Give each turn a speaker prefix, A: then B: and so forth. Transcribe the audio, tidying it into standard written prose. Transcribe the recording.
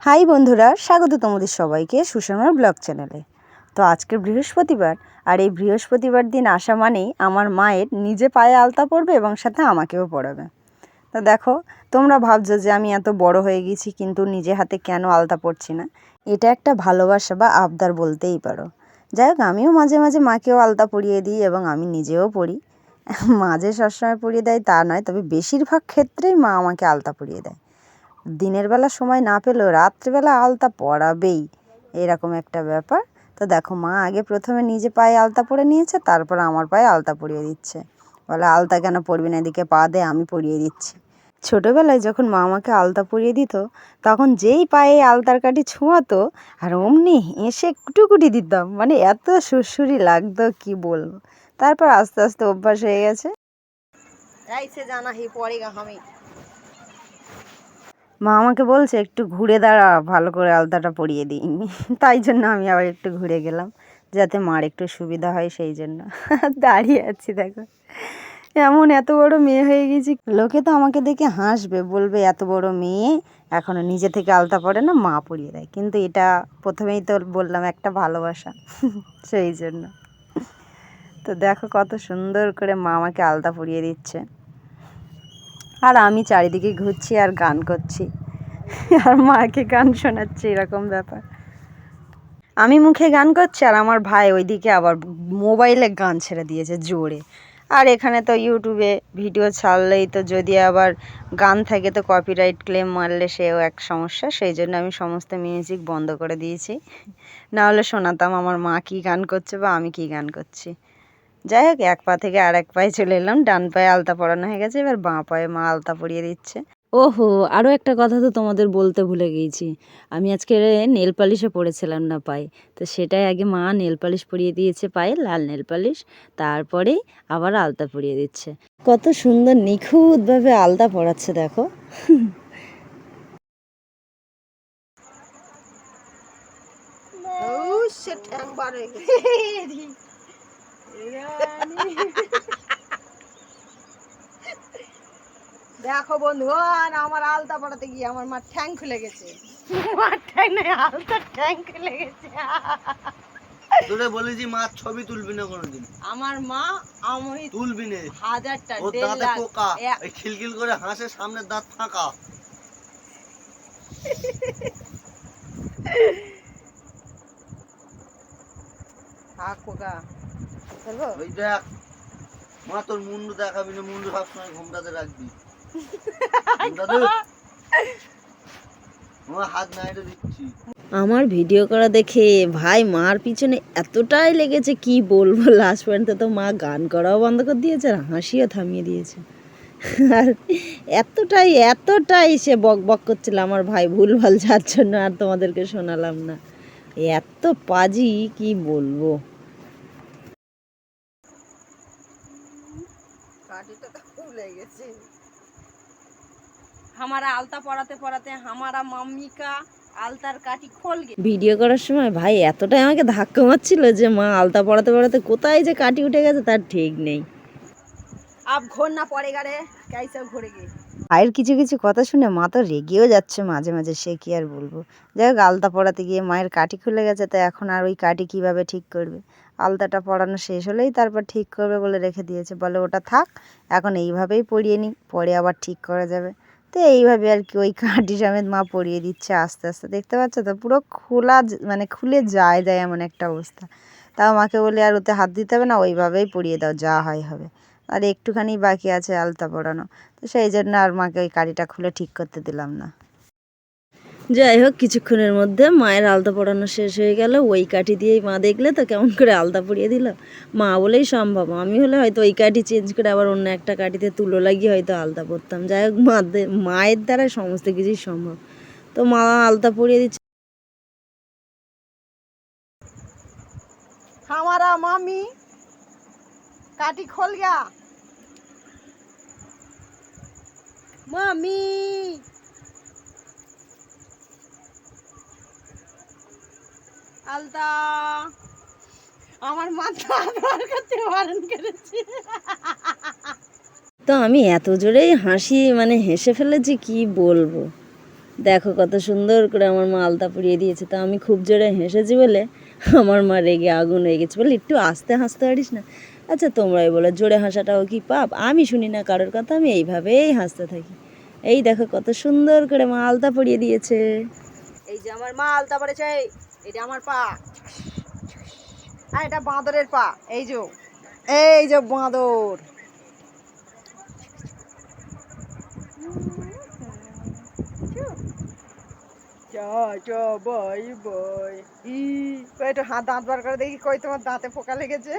A: High বন্ধুরা, স্বাগত তোমাদের সবাইকে সুষমার ব্লগ চ্যানেলে। তো আজকের বৃহস্পতিবার, আর এই বৃহস্পতিবার দিন আসা মানেই আমার মায়ের নিজে পায়ে আলতা পরবে এবং সাথে আমাকেও পরাবে। তো দেখো, তোমরা ভাবছো যে আমি এত বড় হয়ে গেছি কিন্তু নিজে হাতে কেন আলতা পরছি না। এটা একটা ভালোবাসা বা আবদার বলতেই পারো। যাই হোক, আমিও মাঝে মাঝে মাকেও আলতা পরিয়ে দিই এবং আমি নিজেও পরি। মাঝে সবসময় পরিয়ে দেয় তা নয়, তবে বেশিরভাগ ক্ষেত্রেই মা আমাকে আলতা পরিয়ে দেয়। দিনের বেলা সময় না পেলেও রাত্রিবেলা আলতা পরাবেই, এরকম একটা ব্যাপার। তো দেখো, মা আগে প্রথমে নিজে পায়ে আলতা পরে নিয়েছে, তারপর আমার পায়ে আলতা পরিয়ে দিচ্ছে। বলে আলতা কেন পরবি না, এদিকে পা দে, আমি পরিয়ে দিচ্ছি। ছোটোবেলায় যখন মা আমাকে আলতা পরিয়ে দিত, তখন যেই পায়ে আলতার কাঠি ছোঁয়াতো আর অমনি হেসে কুটুকুটি দিতাম, মানে এত সুরসুরি লাগতো কি বলবো। তারপর আস্তে আস্তে অভ্যাস হয়ে গেছে। জানা হি পড়েগা আমি। মা আমাকে বলছে একটু ঘুরে দাঁড়া, ভালো করে আলতাটা পরিয়ে দিই। তাই জন্য আমি আবার একটু ঘুরে গেলাম, যাতে মার একটু সুবিধা হয়, সেই জন্য দাঁড়িয়ে আছি। দেখো, এমন এত বড় মেয়ে হয়ে গেছি, লোকে তো আমাকে দেখে হাসবে, বলবে এত বড় মেয়ে এখনো নিজে থেকে আলতা পরে না, মা পরিয়ে দেয়। কিন্তু এটা প্রথমেই তো বললাম একটা ভালোবাসা, সেই জন্য। তো দেখো কত সুন্দর করে মা আমাকে আলতা পরিয়ে দিচ্ছে, আর আমি চারিদিকে ঘুরছি আর গান করছি আর মাকে গান শোনাচ্ছি, এরকম ব্যাপার। আমি মুখে গান করছি আর আমার ভাই ওইদিকে আবার মোবাইলে গান ছেড়ে দিয়েছে জোরে। আর এখানে তো ইউটিউবে ভিডিও ছাড়লেই তো যদি আবার গান থাকে তো কপিরাইট ক্লেম মারলে সেও এক সমস্যা, সেই জন্য আমি সমস্ত মিউজিক বন্ধ করে দিয়েছি। না হলে শোনাতাম আমার মা কী গান করছে বা আমি কী গান করছি। যাই হোক, এক পা থেকে আর এক পায়ে চলে এলাম। ডান পায়ে আলতা পরানো হয়ে গেছে, এবার বাঁ পায়ে মা আলতা পরিয়ে দিচ্ছে। ওহো, আরও একটা কথা তো তোমাদের বলতে ভুলে গিয়েছি। আমি আজকে নেল পালিশও পরেছিলাম না পায়ে, তো সেটাই আগে মা নেল পালিশ পরিয়ে দিয়েছে পায়ে, লাল নেল পালিশ, তারপরে আবার আলতা পরিয়ে দিচ্ছে। কত সুন্দর নিখুঁতভাবে আলতা পরাচ্ছে দেখো। দেখো বন্ধুগণ, আমার আলতা পড়াতে গিয়ে আমার মা ঠ্যাং খুলে গেছে। মার ঠ্যাং নয়, আলতার ঠ্যাং খুলে গেছে।
B: তোরে বলেছি মার ছবি তুলবি না কোনোদিন।
A: আমার মা আমি
B: তুলবি না,
A: হাজারটা
B: ওর দাঁতে পোকা, এই খিলখিল করে হাসে, সামনের দাঁত ফাঁকা।
A: হাক পোকা বলবো।
B: ওই দেখ মা, তোর মুন্ডু দেখাবি না, মুন্ডু সবসময় ঘুমটাতে রাখবি। হাত নাইটে দিচ্ছি। আমার ভিডিও করা দেখে ভাই মার পিছনে এতটাই লেগেছে কি বলবো, লাস্ট পর্যন্ত তো মা গান করাও বন্ধ করে দিয়েছে আর হাসিও থামিয়ে দিয়েছে। আর এতটাই সে বক বক করছিল আমার ভাই ভুলভাল যার জন্য আর তোমাদেরকে শোনালাম না। এত পাজি কি বলবো। কাটিটা তো খুলে গেছে। हमारा আলতা পরাতে পরাতে हमारा मम्मी का আলতার কাটি খোল গে। ভিডিও করার সময় ভাই এতটাই আমাকে ধাক্কা মারছিল যে মা আলতা পরাতে পরাতে কোথায় যে কাটি উঠে গেছে তার ঠিক নেই। আব ঘোরনা পড়েগা রে, कैसे ঘুরেগে। ভাইয়ের কিছু কিছু কথা শুনে মা তো রেগেও যাচ্ছে মাঝে মাঝে, সে কি আর বলবো। যাই হোক, আলতা পরাতে গিয়ে মায়ের কাটি খুলে গেছে, তো এখন আর ওই কাটি কিভাবে ঠিক করবে। আলতাটা পরানো শেষ হলেই তারপর ঠিক করবে বলে রেখে দিয়েছে, বলে ওটা থাক, এখন এইভাবেই পরিয়ে নিই, পরে আবার ঠিক করা যাবে। তো এইভাবে আর কি ওই কাঠি সমেত মা পরিয়ে দিচ্ছে আস্তে আস্তে। দেখতে পাচ্ছ তো, পুরো খোলা, মানে খুলে যায় এমন একটা অবস্থা। তাও মাকে বলি আর ওতে হাত দিতে হবে না, ওইভাবেই পরিয়ে দাও, যা হয় হবে। আর একটুখানি বাকি আছে আলতা পরানো, তো সেই জন্য আর মাকে ওই কাঠিটা খুলে ঠিক করতে দিলাম না। যাই হোক, কিছুক্ষণের মধ্যে মায়ের আলতা পরানো শেষ হয়ে গেল। ওই কাঠি দিয়েই মা দেখলে তো কেমন করে আলতা পরিয়ে দিল। মা বলেই সম্ভব, আমি হলে হয়তো ওই কাঠি চেঞ্জ করে আবার অন্য একটা কাঠিতে তুলো লাগিয়ে হয়তো আলতা পরতাম। যাই হোক, মায়ের দ্বারা সমস্ত কিছুই সম্ভব। তো মা আলতা পরিয়ে দিচ্ছে। हमारा मामी काटी खोल गया, मामी আলতা আমার মাথা আবার করতে বারণ করেছে। তো আমি এত জোরেই হাসি, মানে হেসে ফেলেছি কি বলবো। দেখো কত সুন্দর করে আমার মা আলতা পরিয়ে দিয়েছে। তো আমি খুব জোরে হেসেছি বলে আমার মা রেগে আগুন হয়ে গেছে, বলে একটু আস্তে হাসতে পারিস না। আচ্ছা তোমরাই বলো, জোরে হাসাটাও কি পাপ? আমি শুনি না কারোর কথা, আমি এইভাবেই হাসতে থাকি। এই দেখো কত সুন্দর করে মা আলতা পরিয়ে দিয়েছে।
A: এই যে আমার মা আলতা পড়েছে, এটা আমার পা, আর এটা বাঁদরের পা। এই যে বাঁদর। Bye bye. একটু হাত দাঁত বার করে দেখি, কই তোমার দাঁতে পোকা লেগেছে।